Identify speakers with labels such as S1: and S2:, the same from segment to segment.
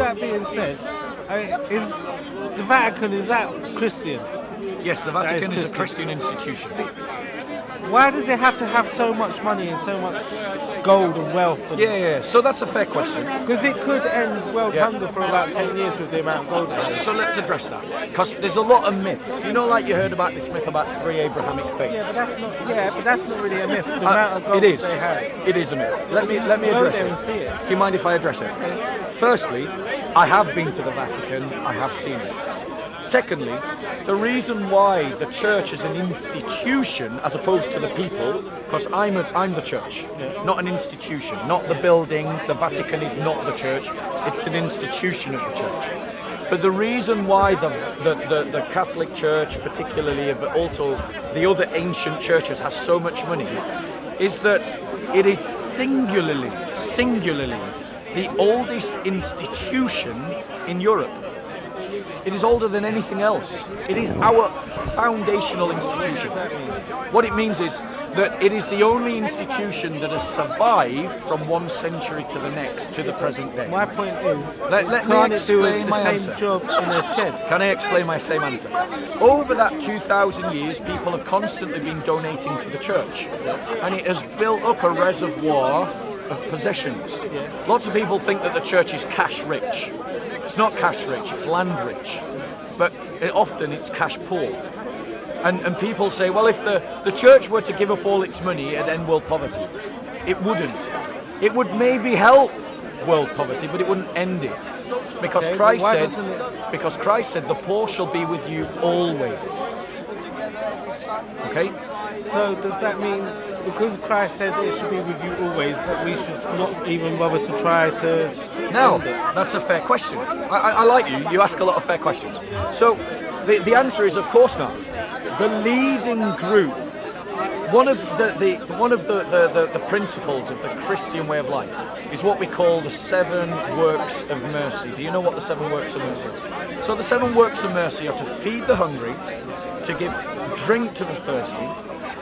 S1: that being said, is the Vatican, is that Christian?
S2: Yes, the Vatican is a Christian institution.
S1: See, why does it have to have so much money and so much gold and wealth?
S2: Yeah. So that's a fair question.
S1: Because it could end world hunger for about 10 years with the amount of gold it has.
S2: So let's address that. Because there's a lot of myths. You know, like you heard about this myth about 3 Abrahamic faiths.
S1: But that's not really a myth. The amount of gold
S2: it is.
S1: they have.
S2: It is a myth. Let me address it.
S1: And see it.
S2: Do you mind if I address it? Firstly, I have been to the Vatican. I have seen it. Secondly, the reason why the church is an institution as opposed to the people, because I'm the church, not an institution, not the building. The Vatican is not the church; it's an institution of the church. But the reason why the Catholic Church, particularly, but also the other ancient churches, has so much money, is that it is singularly the oldest institution in Europe. It is older than anything else. It is our foundational institution. What it means is that it is the only institution that has survived from one century to the next, to the present day.
S1: My point is,
S2: let me explain my answer.
S1: Same job in a shed.
S2: Can I explain my same answer? Over that 2,000 years, people have constantly been donating to the church, and it has built up a reservoir of possessions. Lots of people think that the church is cash rich. It's not cash rich, it's land rich, but often it's cash poor. And people say, well, if the church were to give up all its money, it'd end world poverty. It wouldn't. It would maybe help world poverty, but it wouldn't end it. Because Christ said, the poor shall be with you always. Okay?
S1: So does that mean, because Christ said it should be with you always, that we should not even bother to try to...
S2: No, that's a fair question. I like you. You ask a lot of fair questions. So the answer is, of course not. The leading group, one of the principles of the Christian way of life is what we call the 7 works of mercy. Do you know what the 7 works of mercy are? So the 7 works of mercy are to feed the hungry, to give drink to the thirsty,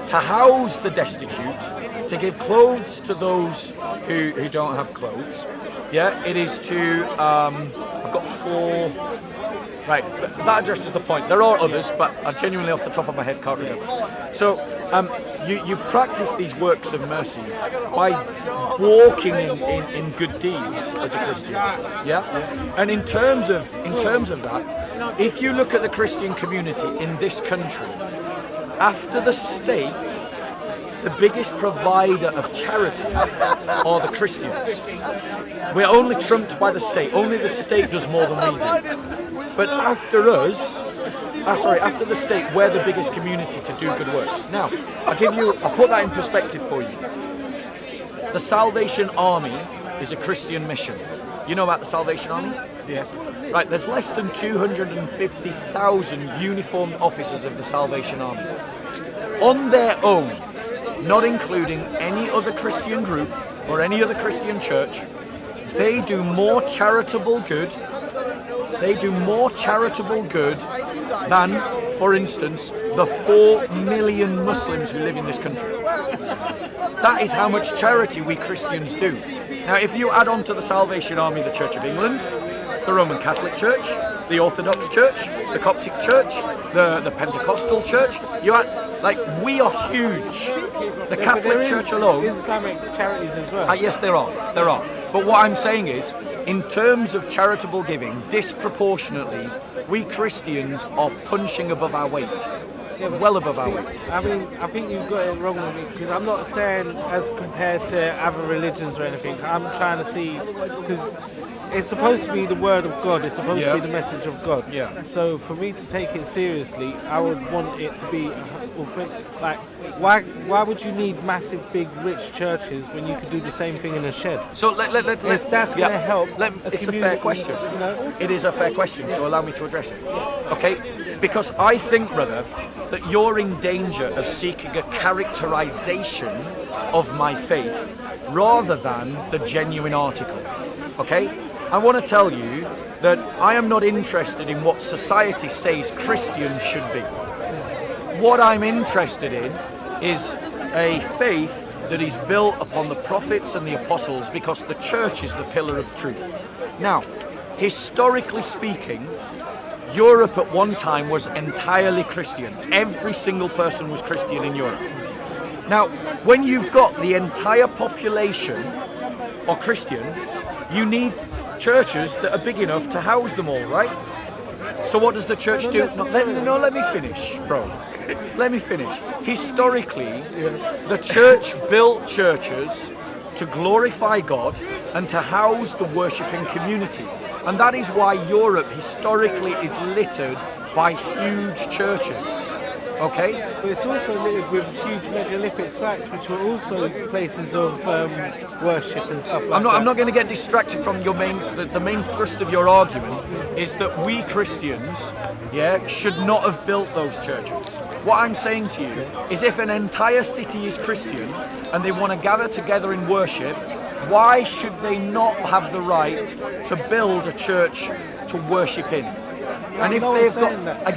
S2: to house the destitute, to give clothes to those who don't have clothes. Yeah, it is to, I've got 4, right, that addresses the point. There are others, but I genuinely off the top of my head can't remember. So you practice these works of mercy by walking in good deeds as a Christian. Yeah? And in terms of that, if you look at the Christian community in this country, after the state, the biggest provider of charity are the Christians. We're only trumped by the state. Only the state does more than we do. But after the state, we're the biggest community to do good works. Now, I'll put that in perspective for you. The Salvation Army is a Christian mission. You know about the Salvation Army?
S1: Yeah.
S2: Right, there's less than 250,000 uniformed officers of the Salvation Army. On their own, not including any other Christian group or any other Christian church, they do more charitable good than, for instance, the 4 million Muslims who live in this country. That is how much charity we Christians do. Now, if you add on to the Salvation Army the Church of England, the Roman Catholic Church, the Orthodox Church, the Coptic Church, the Pentecostal Church, we are huge. The Catholic Church alone.
S1: Islamic charities as well.
S2: Yes, there are. But what I'm saying is, in terms of charitable giving, disproportionately, we Christians are punching above our weight. Well above our weight.
S1: I mean, I think you've got it wrong with me, because I'm not saying as compared to other religions or anything. I'm trying to see, because it's supposed to be the word of God. It's supposed to be the message of God.
S2: Yeah.
S1: So for me to take it seriously, I would want it to be authentic. Like, why would you need massive, big, rich churches when you could do the same thing in a shed?
S2: So
S1: if that's going to help,
S2: it's a fair question.
S1: You know?
S2: It is a fair question. So allow me to address it. Okay, because I think, brother, that you're in danger of seeking a characterization of my faith rather than the genuine article. Okay? I want to tell you that I am not interested in what society says Christians should be. What I'm interested in is a faith that is built upon the prophets and the apostles, because the church is the pillar of truth. Now, historically speaking, Europe at one time was entirely Christian. Every single person was Christian in Europe. Now, when you've got the entire population are Christian, you need churches that are big enough to house them all, right? So what does the church do? Let me finish, bro. Let me finish. Historically, the church built churches to glorify God and to house the worshipping community. And that is why Europe historically is littered by huge churches. Okay?
S1: But it's also littered with huge megalithic sites, which were also places of worship and stuff like that.
S2: I'm not going to get distracted from your the main thrust of your argument is that we Christians, should not have built those churches. What I'm saying to you is if an entire city is Christian and they want to gather together in worship, why should they not have the right to build a church to worship in? And if they've got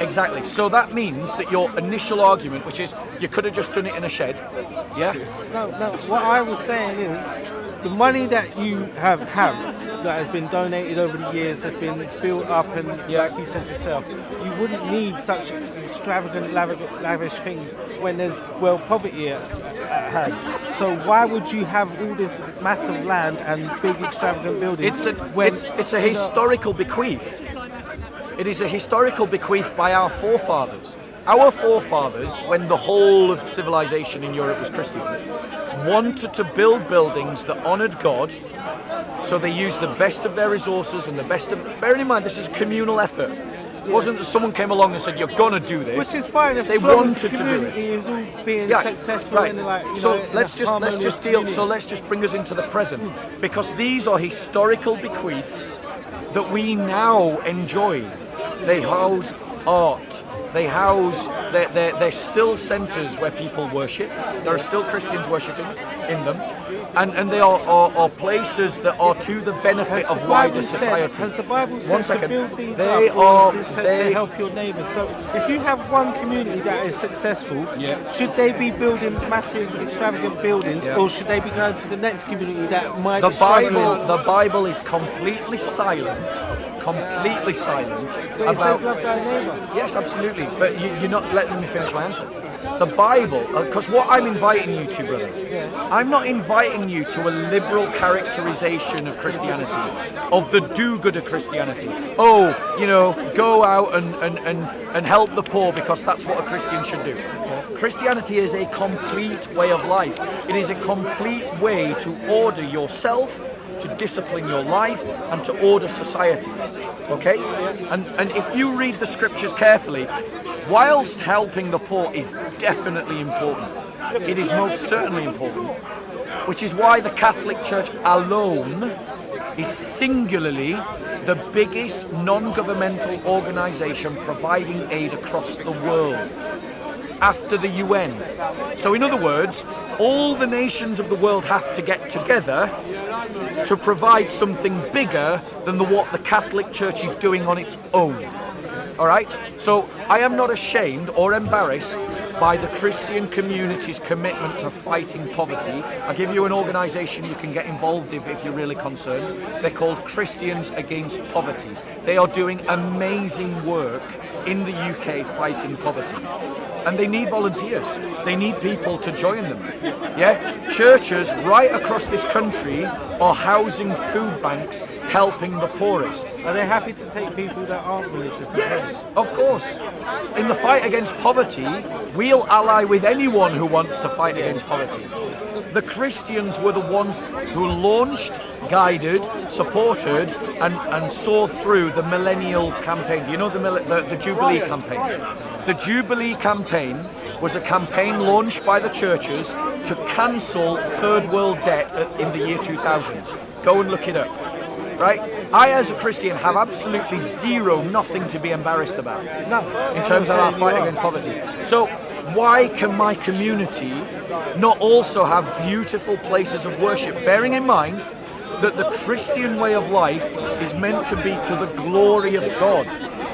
S2: exactly. So that means that your initial argument, which is you could have just done it in a shed,
S1: No. What I was saying is the money that you have that has been donated over the years, has been built up, and like you said yourself, you wouldn't need such extravagant, lavish things when there's poverty at hand. So why would you have all this massive land and big extravagant buildings?
S2: It's a historical bequeath. It is a historical bequeath by our forefathers. Our forefathers, when the whole of civilization in Europe was Christian, wanted to build buildings that honoured God, so they used the best of their resources and the best of... Bearing in mind, this is a communal effort. It wasn't that someone came along and said, you're going to do this.
S1: Which is fine if
S2: they wanted to do it.
S1: Is all being successful.
S2: Right.
S1: And
S2: Let's just bring us into the present, because these are historical bequeaths that we now enjoy. They house art. They house, they're still centres where people worship. There are still Christians worshipping in them. And they are places that are to the benefit of wider society.
S1: Has the Bible said to build these
S2: they
S1: up,
S2: are,
S1: or is it said to help your neighbours? So if you have one community that is successful, should they be building massive, extravagant buildings, or should they be going to the next community that might
S2: The Bible is completely silent about...
S1: It says love thy neighbour.
S2: Yes, absolutely. But you're not letting me finish my answer. The Bible, because what I'm inviting you to, brother, I'm not inviting you to a liberal characterization of Christianity, of the do-gooder Christianity. Oh, go out and help the poor because that's what a Christian should do. Christianity is a complete way of life. It is a complete way to order yourself, to discipline your life, and to order society. Okay? And if you read the scriptures carefully, whilst helping the poor is definitely important, it is most certainly important, which is why the Catholic Church alone is singularly the biggest non-governmental organisation providing aid across the world, after the UN. So in other words, all the nations of the world have to get together to provide something bigger than what the Catholic Church is doing on its own. All right? So I am not ashamed or embarrassed by the Christian community's commitment to fighting poverty. I'll give you an organisation you can get involved in if you're really concerned. They're called Christians Against Poverty. They are doing amazing work in the UK fighting poverty. And they need volunteers. They need people to join them. Churches right across this country are housing food banks, helping the poorest.
S1: Are they happy to take people that aren't religious?
S2: Yes, of course. In the fight against poverty, we'll ally with anyone who wants to fight against poverty. The Christians were the ones who launched, guided, supported, and saw through the millennial campaign. Do you know the Jubilee campaign? The Jubilee campaign was a campaign launched by the churches to cancel third world debt in the year 2000. Go and look it up. Right? I, as a Christian, have absolutely nothing to be embarrassed about in terms of our fight against poverty. So why can my community not also have beautiful places of worship, bearing in mind that the Christian way of life is meant to be to the glory of God,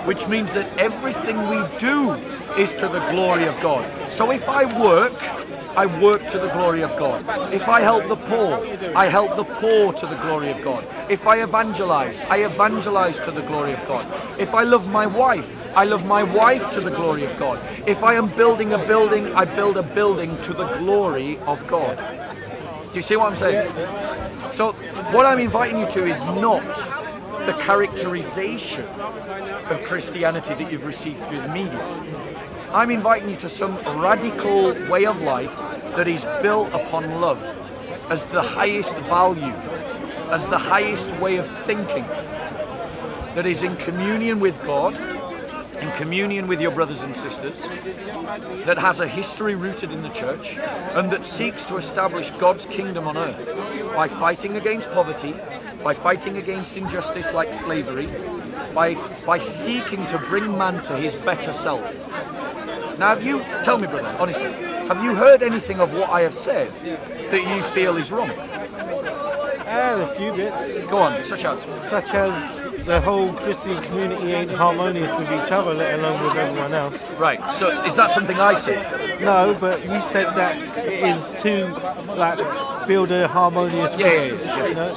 S2: which means that everything we do is to the glory of God. So if I work I work to the glory of God. If I help the poor, I help the poor to the glory of God. If I evangelize to the glory of God. If I love my wife, I love my wife to the glory of God. If I am building a building, I build a building to the glory of God. Do you see what I'm saying? So what I'm inviting you to is not the characterization of Christianity that you've received through the media. I'm inviting you to some radical way of life that is built upon love as the highest value, as the highest way of thinking, that is in communion with God, in communion with your brothers and sisters, that has a history rooted in the church, and that seeks to establish God's kingdom on earth by fighting against poverty, by fighting against injustice like slavery, by seeking to bring man to his better self. Now, tell me, brother, honestly, have you heard anything of what I have said that you feel is wrong?
S1: A few bits.
S2: Go on, such as
S1: the whole Christian community ain't harmonious with each other, let alone with everyone else.
S2: Right, so is that something I said?
S1: No, but you said that it is to build a harmonious
S2: Yeah.
S1: You know?